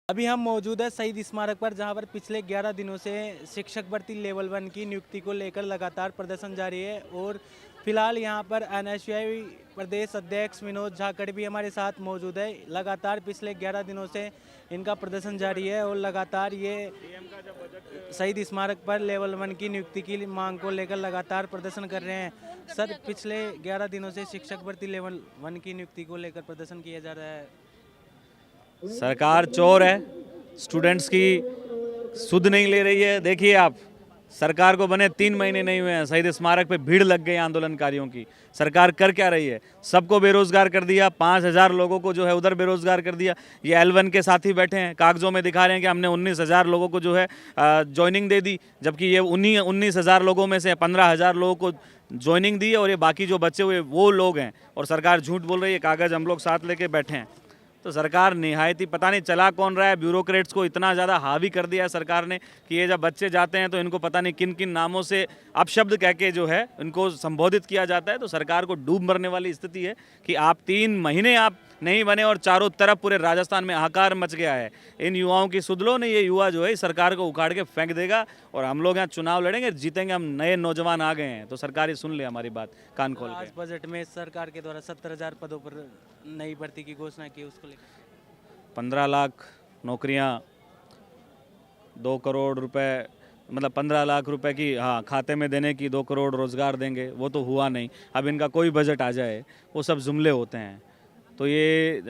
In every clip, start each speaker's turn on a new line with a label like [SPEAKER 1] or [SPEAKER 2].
[SPEAKER 1] अभी हम मौजूद है शहीद स्मारक पर, जहां पर पिछले 11 दिनों से शिक्षक भर्ती लेवल 1 की नियुक्ति को लेकर लगातार प्रदर्शन जारी है। और फिलहाल यहां पर एनएसयूआई प्रदेश अध्यक्ष विनोद झाकड़ भी हमारे साथ मौजूद है। लगातार पिछले 11 दिनों से इनका प्रदर्शन जारी है और लगातार ये शहीद स्मारक पर लेवल 1 की नियुक्ति की मांग को लेकर लगातार प्रदर्शन कर रहे हैं। सर, पिछले 11 दिनों से शिक्षक भर्ती लेवल 1 की नियुक्ति को लेकर प्रदर्शन किया जा रहा है।
[SPEAKER 2] सरकार चोर है, स्टूडेंट्स की सुध नहीं ले रही है। देखिए आप, सरकार को बने 3 महीने नहीं हुए हैं, शहीद स्मारक पे भीड़ लग गई आंदोलनकारियों की। सरकार कर क्या रही है? सबको बेरोजगार कर दिया, 5000 लोगों को जो है उधर बेरोजगार कर दिया। ये L1 के साथी बैठे हैं, कागजों में दिखा रहे हैं कि हमने 19,000 लोगों को जो है ज्वाइनिंग दे दी, जबकि ये 19,000 लोगों में से 15,000 लोगों को ज्वाइनिंग दी है और ये बाकी जो बचे हुए वो लोग हैं। और सरकार झूठ बोल रही है, कागज़ हम लोग साथ लेके बैठे हैं। तो सरकार निहायत ही पता नहीं चला कौन रहा है, ब्यूरोक्रेट्स को इतना ज़्यादा हावी कर दिया है सरकार ने कि ये जब बच्चे जाते हैं तो इनको पता नहीं किन किन नामों से अपशब्द कह के जो है इनको संबोधित किया जाता है। तो सरकार को डूब मरने वाली स्थिति है कि आप 3 महीने आप नहीं बने और चारों तरफ पूरे राजस्थान में हाहाकार मच गया है। इन युवाओं की सुध लो, नहीं ये युवा जो है इस सरकार को उखाड़ के फेंक देगा और हम लोग यहाँ चुनाव लड़ेंगे, जीतेंगे। हम नए नौजवान आ गए हैं, तो सरकार ही सुन ले हमारी बात कान खोल
[SPEAKER 1] आज
[SPEAKER 2] के।
[SPEAKER 1] बजट में सरकार के द्वारा 70,000 पदों पर नई भर्ती की घोषणा की, उसको लेकर
[SPEAKER 2] 15 लाख नौकरियां, 2 करोड़ रुपए, मतलब 15 लाख रुपए की खाते में देने की, 2 करोड़ रोजगार देंगे, वो तो हुआ नहीं। अब इनका कोई बजट आ जाए वो सब जुमले होते हैं। तो ये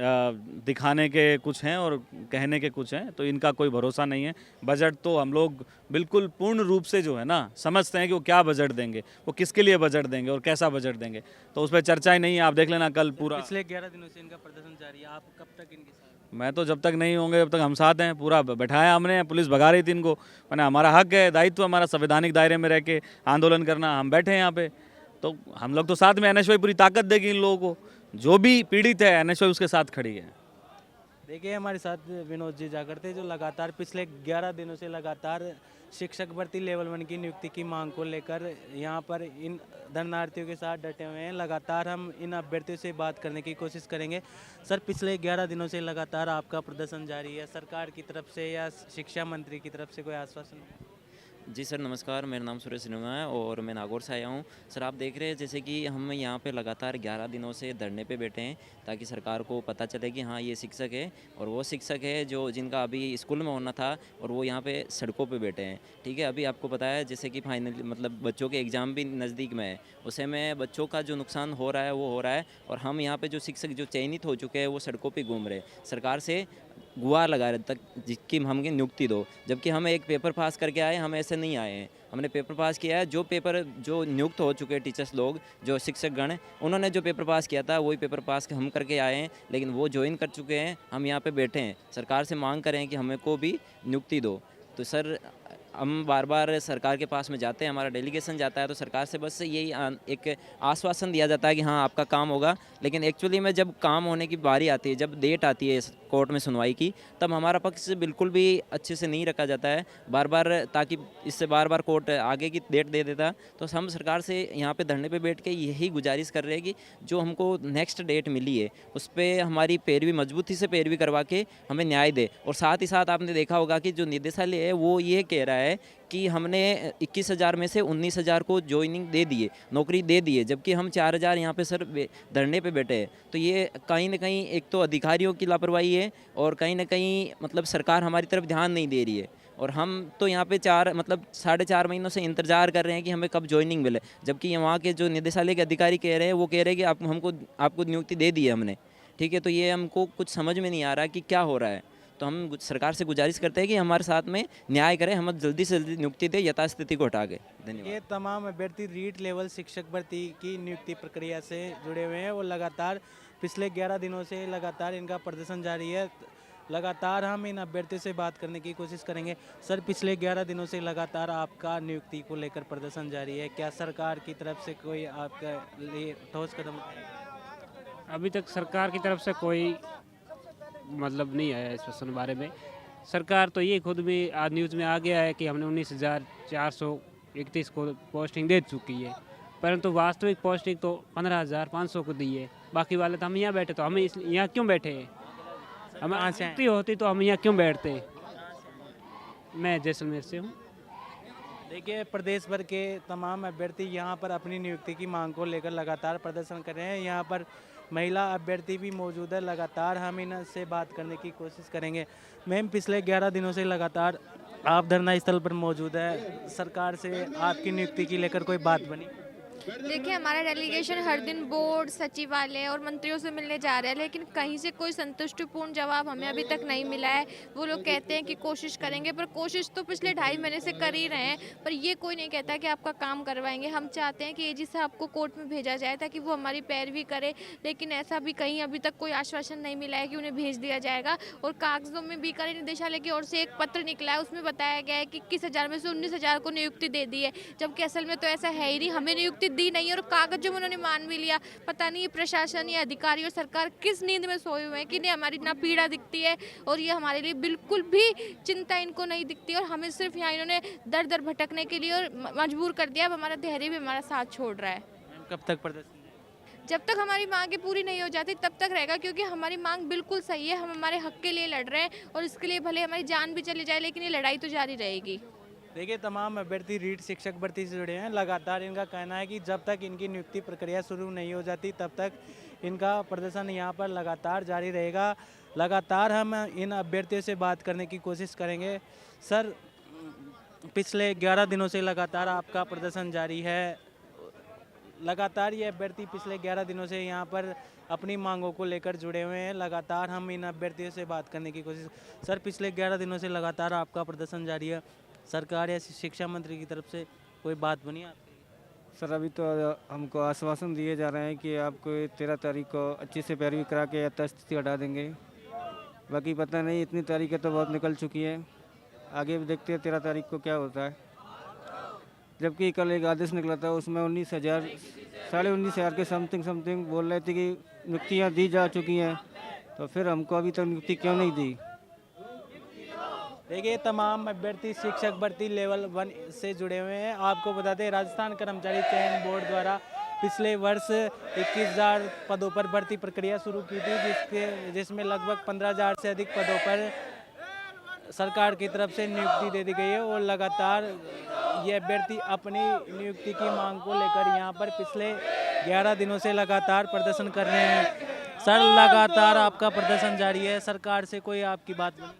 [SPEAKER 2] दिखाने के कुछ हैं और कहने के कुछ हैं, तो इनका कोई भरोसा नहीं है। बजट तो हम लोग बिल्कुल पूर्ण रूप से जो है ना समझते हैं कि वो क्या बजट देंगे, वो किसके लिए बजट देंगे और कैसा बजट देंगे, तो उस पर चर्चा ही नहीं है। आप देख लेना कल पूरा।
[SPEAKER 1] पिछले 11 दिनों से इनका प्रदर्शन जारी है, आप कब तक इनके साथ?
[SPEAKER 2] मैं तो जब तक नहीं होंगे जब तक हम साथ हैं। पूरा बैठाया हमने, पुलिस भगा रही थी इनको, मैंने हमारा हक है, दायित्व हमारा संवैधानिक दायरे में रह के आंदोलन करना। हम बैठे हैं यहाँ पे, तो हम लोग तो साथ में। एनएसयूआई पूरी ताकत देगी इन लोगों को, जो भी पीड़ित है एनएसयूआई उसके साथ खड़ी है।
[SPEAKER 1] देखिए, हमारे साथ विनोद जी जाकर थे, जो लगातार पिछले 11 दिनों से लगातार शिक्षक भर्ती लेवल 1 की नियुक्ति की मांग को लेकर यहाँ पर इन धरनार्थियों के साथ डटे हुए हैं। लगातार हम इन अभ्यर्थियों से बात करने की कोशिश करेंगे। सर, पिछले 11 दिनों से लगातार आपका प्रदर्शन जारी है, सरकार की तरफ से या शिक्षा मंत्री की तरफ से कोई आश्वासन?
[SPEAKER 3] जी सर, नमस्कार। मेरा नाम सुरेश सिन्हा है और मैं नागौर से आया हूँ। सर, आप देख रहे हैं जैसे कि हम यहाँ पे लगातार 11 दिनों से धरने पे बैठे हैं ताकि सरकार को पता चले कि हाँ, ये शिक्षक है और वो शिक्षक है जो जिनका अभी स्कूल में होना था और वो यहाँ पे सड़कों पे बैठे हैं। ठीक है, अभी आपको पता है जैसे कि फाइनल मतलब बच्चों के एग्ज़ाम भी नज़दीक में है, उसे में बच्चों का जो नुकसान हो रहा है वो हो रहा है और हम यहाँ पर जो शिक्षक जो चयनित हो चुके हैं वो सड़कों पर घूम रहे हैं। सरकार से गुहार लगा रहे तक जिसकी हमें नियुक्ति दो, जबकि हम एक पेपर पास करके आए, हम ऐसे नहीं आए हैं। हमने पेपर पास किया है, जो पेपर जो नियुक्त हो चुके टीचर्स लोग, जो शिक्षकगण, उन्होंने जो पेपर पास किया था वही पेपर पास हम करके आए हैं, लेकिन वो ज्वाइन कर चुके हैं। हम यहाँ पे बैठे हैं, सरकार से मांग करें कि हमें को भी नियुक्ति दो। तो सर, हम बार बार सरकार के पास में जाते हैं, हमारा डेलीगेशन जाता है, तो सरकार से बस यही एक आश्वासन दिया जाता है कि हाँ आपका काम होगा, लेकिन एक्चुअली में जब काम होने की बारी आती है, जब डेट आती है कोर्ट में सुनवाई की, तब हमारा पक्ष बिल्कुल भी अच्छे से नहीं रखा जाता है बार बार, ताकि इससे बार बार कोर्ट आगे की डेट दे देता। तो हम सरकार से यहाँ पे धरने पे बैठ के यही गुजारिश कर रहे हैं कि जो हमको नेक्स्ट डेट मिली है उस पर हमारी पैरवी मजबूती से पैरवी करवा के हमें न्याय दे। और साथ ही साथ आपने देखा होगा कि जो निदेशालय है वो ये कह रहा है कि हमने 21,000 में से 19,000 को ज्वाइनिंग दे दिए, नौकरी दे दी है, जबकि हम 4,000 यहाँ पे सर धरने पे बैठे हैं। तो ये कहीं ना कहीं एक तो अधिकारियों की लापरवाही है और कहीं ना कहीं मतलब सरकार हमारी तरफ ध्यान नहीं दे रही है। और हम तो यहाँ पे 4.5 महीनों से इंतजार कर रहे हैं कि हमें कब ज्वाइनिंग मिले, जबकि वहाँ के जो निदेशालय के अधिकारी कह रहे हैं, वो कह रहे हैं कि आपको नियुक्ति दे दी है हमने। ठीक है, तो ये हमको कुछ समझ में नहीं आ रहा कि क्या हो रहा है। तो हम सरकार से गुजारिश करते हैं कि हमारे साथ में न्याय करें, हम जल्दी से जल्दी नियुक्ति दें, यथास्थिति को हटा के। धन्यवाद।
[SPEAKER 1] ये तमाम अभ्यर्थी रीट लेवल शिक्षक भर्ती की नियुक्ति प्रक्रिया से जुड़े हुए हैं और लगातार पिछले 11 दिनों से लगातार इनका प्रदर्शन जारी है। लगातार हम इन अभ्यर्थियों से बात करने की कोशिश करेंगे। सर, पिछले 11 दिनों से लगातार आपका नियुक्ति को लेकर प्रदर्शन जारी है, क्या सरकार की तरफ से कोई आपके लिए ठोस कदम उठाया?
[SPEAKER 4] अभी तक सरकार की तरफ से कोई मतलब नहीं आया इस प्रश्न बारे में। सरकार तो ये खुद भी आज न्यूज़ में आ गया है कि हमने 19,431 को पोस्टिंग दे चुकी है, परंतु वास्तविक पोस्टिंग तो 15,500 को दी है। बाकी वाले तो हम यहाँ बैठे, तो हम यहाँ क्यों बैठे हैं? हम
[SPEAKER 1] कहाँ से आए?
[SPEAKER 4] छुट्टी होती तो हम यहाँ क्यों बैठते। मैं जैसलमेर से हूँ।
[SPEAKER 1] देखिए, प्रदेश भर के तमाम अभ्यर्थी यहाँ पर अपनी नियुक्ति की मांग को लेकर लगातार प्रदर्शन कर रहे हैं। यहाँ पर महिला अभ्यर्थी भी मौजूद है, लगातार हम इनसे बात करने की कोशिश करेंगे। मैम, पिछले 11 दिनों से लगातार आप धरना स्थल पर मौजूद है, सरकार से आपकी नियुक्ति की लेकर कोई बात बनी?
[SPEAKER 5] देखिए, हमारा डेलीगेशन हर दिन बोर्ड, सचिवालय और मंत्रियों से मिलने जा रहा है, लेकिन कहीं से कोई संतुष्टिपूर्ण जवाब हमें अभी तक नहीं मिला है। वो लोग कहते हैं कि कोशिश करेंगे, पर कोशिश तो पिछले 2.5 महीने से कर ही रहे हैं, पर ये कोई नहीं कहता कि आपका काम करवाएंगे। हम चाहते हैं कि एजी साहब को कोर्ट में भेजा जाए ताकि वो हमारी पैरवी करे, लेकिन ऐसा भी कहीं अभी तक कोई आश्वासन नहीं मिला है कि उन्हें भेज दिया जाएगा। और कागजों में बीकानेर निदेशालय की ओर से एक पत्र निकला है, उसमें बताया गया है कि 21,000 में से 19,000 को नियुक्ति दे दी है, जबकि असल में तो ऐसा है ही नहीं। हमें नियुक्ति दी नहीं और कागजों में उन्होंने मान भी लिया। पता नहीं ये प्रशासन या अधिकारी और सरकार किस नींद में सोए हुए हैं कि इन्हें हमारी ना पीड़ा दिखती है और ये हमारे लिए बिल्कुल भी चिंता इनको नहीं दिखती, और हमें सिर्फ यहाँ इन्होंने दर दर भटकने के लिए और मजबूर कर दिया। अब हमारा धैर्य भी हमारा साथ छोड़ रहा है।
[SPEAKER 1] कब तक प्रदर्शन?
[SPEAKER 5] जब तक हमारी मांगें पूरी नहीं हो जाती तब तक रहेगा, क्योंकि हमारी मांग बिल्कुल सही है। हम हमारे हक के लिए लड़ रहे हैं और इसके लिए भले हमारी जान भी चली जाए, लेकिन ये लड़ाई तो जारी रहेगी।
[SPEAKER 1] देखिए, तमाम अभ्यर्थी रीट शिक्षक भर्ती से जुड़े हैं। लगातार इनका कहना है कि जब तक इनकी नियुक्ति प्रक्रिया शुरू नहीं हो जाती तब तक इनका प्रदर्शन यहाँ पर लगातार जारी रहेगा। लगातार हम इन अभ्यर्थियों से बात करने की कोशिश करेंगे। सर, पिछले 11 दिनों से लगातार आपका प्रदर्शन जारी है। लगातार ये अभ्यर्थी पिछले 11 दिनों से यहाँ पर अपनी मांगों को लेकर जुड़े हुए हैं। लगातार हम इन अभ्यर्थियों से बात करने की कोशिश। सर, पिछले 11 दिनों से लगातार आपका प्रदर्शन जारी है, सरकार या शिक्षा मंत्री की तरफ से कोई बात बनी आपकी?
[SPEAKER 6] सर, अभी तो हमको आश्वासन दिए जा रहे हैं कि आपको 13 तारीख को अच्छे से पैरवी करा के यथास्थिति हटा देंगे। बाकी पता नहीं, इतनी तारीखें तो बहुत निकल चुकी है, आगे भी देखते हैं 13 तारीख को क्या होता है। जबकि कल एक आदेश निकला था, उसमें 19,000 19,500 के समथिंग बोल रहे थे कि नियुक्तियाँ दी जा चुकी हैं, तो फिर हमको अभी तक नियुक्ति क्यों नहीं दी?
[SPEAKER 1] देखिए, तमाम अभ्यर्थी शिक्षक भर्ती लेवल 1 से जुड़े हुए हैं। आपको बता दें, राजस्थान कर्मचारी चयन बोर्ड द्वारा पिछले वर्ष 21,000 पदों पर भर्ती प्रक्रिया शुरू की थी, जिसमें लगभग 15,000 से अधिक पदों पर सरकार की तरफ से नियुक्ति दे दी गई है। और लगातार ये अभ्यर्थी अपनी नियुक्ति की मांग को लेकर यहाँ पर पिछले 11 दिनों से लगातार प्रदर्शन कर रहे हैं। सर, लगातार आपका प्रदर्शन जारी है, सरकार से कोई आपकी बात नहीं?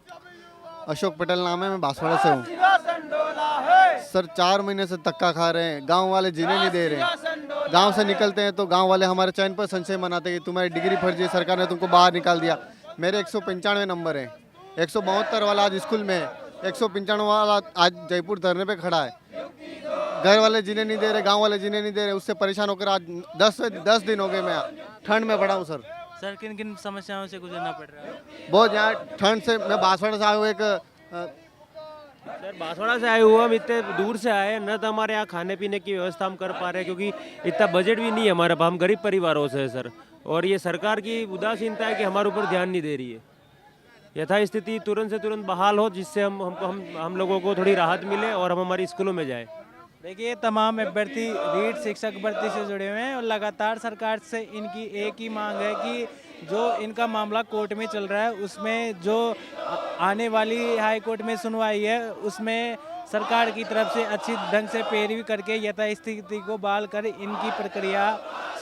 [SPEAKER 7] अशोक पटेल नाम है, मैं बांसवाड़ा से हूँ। सर, 4 महीने से धक्का खा रहे हैं, गांव वाले जीने नहीं दे रहे हैं। गांव से निकलते हैं तो गांव वाले हमारे चयन पर संशय मनाते हैं कि तुम्हारी डिग्री फर्जी है, सरकार ने तुमको बाहर निकाल दिया। मेरे 195 नंबर है, 172 वाला आज स्कूल में है, 195 वाला आज जयपुर धरने पे खड़ा है। घर वाले जीने नहीं दे रहे, गाँव वाले जीने नहीं दे रहे। उससे परेशान होकर आज 10 दिन हो गए मैं ठंड में पड़ा हूँ। सर,
[SPEAKER 1] किन किन समस्याओं से गुजरना पड़ रहा है?
[SPEAKER 7] बहुत यहाँ ठंड से। मैं बांसवाड़ा से आया हूँ।
[SPEAKER 8] सर, बांसवाड़ा से आए हुए हम, इतने दूर से आए, न तो हमारे यहाँ खाने पीने की व्यवस्था हम कर पा रहे हैं, क्योंकि इतना बजट भी नहीं है हमारे पास, हम गरीब परिवारों से है सर। और ये सरकार की उदासीनता है कि हमारे ऊपर ध्यान नहीं दे रही है। यथास्थिति तुरंत से तुरंत बहाल हो, जिससे हम लोगों को थोड़ी राहत मिले और हम हमारी स्कूलों में जाए।
[SPEAKER 1] देखिए, तमाम अभ्यर्थी रीट शिक्षक भर्ती से जुड़े हुए हैं और लगातार सरकार से इनकी एक ही मांग है कि जो इनका मामला कोर्ट में चल रहा है, उसमें जो आने वाली हाई कोर्ट में सुनवाई है, उसमें सरकार की तरफ से अच्छी ढंग से पैरवी करके यथास्थिति को बहाल कर इनकी प्रक्रिया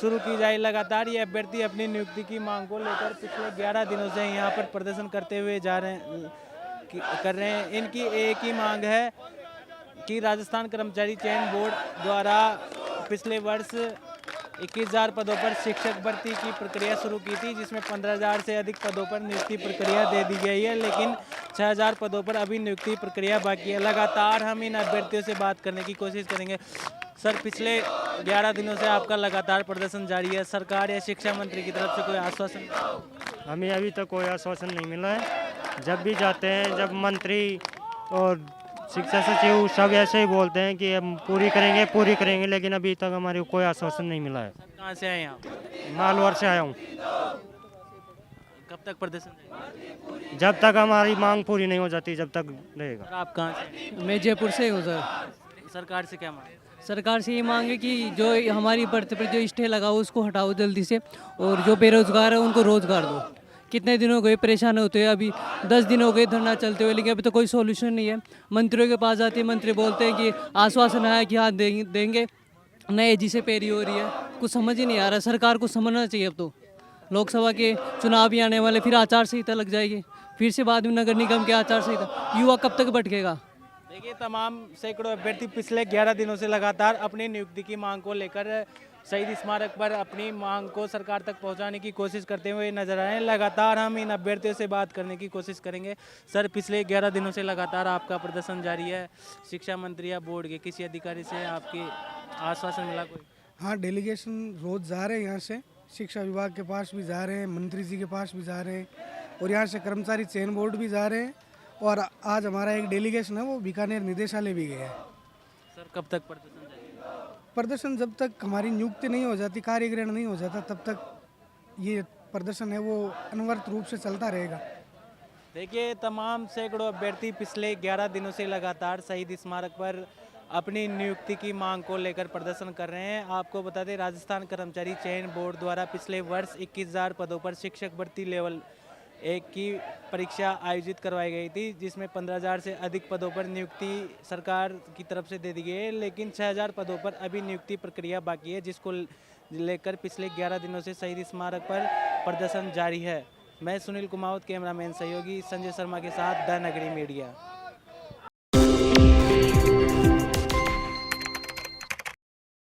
[SPEAKER 1] शुरू की जाए। लगातार ये अभ्यर्थी अपनी नियुक्ति की मांग को लेकर पिछले 11 दिनों से यहाँ पर प्रदर्शन करते हुए कर रहे हैं। इनकी एक ही मांग है कि राजस्थान कर्मचारी चयन बोर्ड द्वारा पिछले वर्ष 21,000 पदों पर शिक्षक भर्ती की प्रक्रिया शुरू की थी, जिसमें 15,000 से अधिक पदों पर नियुक्ति प्रक्रिया दे दी गई है, लेकिन 6,000 पदों पर अभी नियुक्ति प्रक्रिया बाकी है। लगातार हम इन अभ्यर्थियों से बात करने की कोशिश करेंगे। सर, पिछले 11 दिनों से आपका लगातार प्रदर्शन जारी है, सरकार या शिक्षा मंत्री की तरफ से कोई आश्वासन?
[SPEAKER 9] हमें अभी तक कोई आश्वासन नहीं मिला है। जब भी जाते हैं, जब मंत्री और शिक्षा सचिव सब ऐसे ही बोलते हैं कि हम पूरी करेंगे, लेकिन अभी तक हमारे को कोई आश्वासन नहीं मिला है।
[SPEAKER 1] कहाँ से आए आप?
[SPEAKER 9] मालवाड़ से आया हूँ।
[SPEAKER 1] कब तक प्रदर्शन रहेगा?
[SPEAKER 9] जब तक हमारी मांग पूरी नहीं हो जाती, जब तक रहेगा।
[SPEAKER 1] सर, आप कहाँ से?
[SPEAKER 10] मैं जयपुर से हूँ सर।
[SPEAKER 1] सरकार से क्या मांग?
[SPEAKER 10] सरकार से ये मांग है कि जो हमारी भर्ती पर जो स्टे लगा हो उसको हटाओ जल्दी से, और जो बेरोजगार है उनको रोजगार दो। कितने दिन हो गए परेशान होते हुए, अभी 10 दिन हो गए धरना चलते हुए, लेकिन अभी तो कोई सॉल्यूशन नहीं है। मंत्रियों के पास जाते हैं, मंत्री बोलते हैं कि आश्वासन आया कि हाँ देंगे, नए जी से पेरी हो रही है, कुछ समझ ही नहीं आ रहा। सरकार को समझना चाहिए। अब तो लोकसभा के चुनाव भी आने वाले, फिर आचार संहिता लग जाएगी, फिर से बाद में नगर निगम की आचार संहिता, युवा कब तक भटकेगा।
[SPEAKER 1] देखिए, तमाम सैकड़ों अभ्यर्थी पिछले 11 दिनों से लगातार अपनी नियुक्ति की मांग को लेकर शहीद स्मारक पर अपनी मांग को सरकार तक पहुंचाने की कोशिश करते हुए नजर आए हैं। लगातार हम इन अभ्यर्थियों से बात करने की कोशिश करेंगे। सर, पिछले 11 दिनों से लगातार आपका प्रदर्शन जारी है। शिक्षा मंत्री या बोर्ड के किसी अधिकारी से आपकी आश्वासन मिला कोई?
[SPEAKER 11] हाँ, डेलीगेशन रोज़ जा रहे हैं यहाँ से, शिक्षा विभाग के पास भी जा रहे हैं, मंत्री जी के पास भी जा रहे हैं, और यहाँ से कर्मचारी चयन बोर्ड भी जा रहे हैं, और आज हमारा एक डेलीगेशन है वो बीकानेर निदेशालय भी गया है।
[SPEAKER 1] सर, कब तक प्रदर्शन जारी?
[SPEAKER 11] प्रदर्शन जब तक हमारी नियुक्ति नहीं हो जाती, कार्य ग्रहण नहीं हो जाता, तब तक ये प्रदर्शन है वो अनवरत रूप से चलता रहेगा।
[SPEAKER 1] देखिए, तमाम सैकड़ों अभ्यर्थी पिछले 11 दिनों से लगातार शहीद स्मारक पर अपनी नियुक्ति की मांग को लेकर प्रदर्शन कर रहे हैं। आपको बता दें, राजस्थान कर्मचारी चयन बोर्ड द्वारा पिछले वर्ष 21,000 पदों पर शिक्षक भर्ती लेवल 1 की परीक्षा आयोजित करवाई गई थी, जिसमें 15,000 से अधिक पदों पर नियुक्ति सरकार की तरफ से दे दी गई है, लेकिन 6,000 पदों पर अभी नियुक्ति प्रक्रिया बाकी है, जिसको लेकर पिछले 11 दिनों से शहीद स्मारक पर प्रदर्शन जारी है। मैं सुनील कुमावत, कैमरामैन सहयोगी संजय शर्मा के साथ द नगरी मीडिया।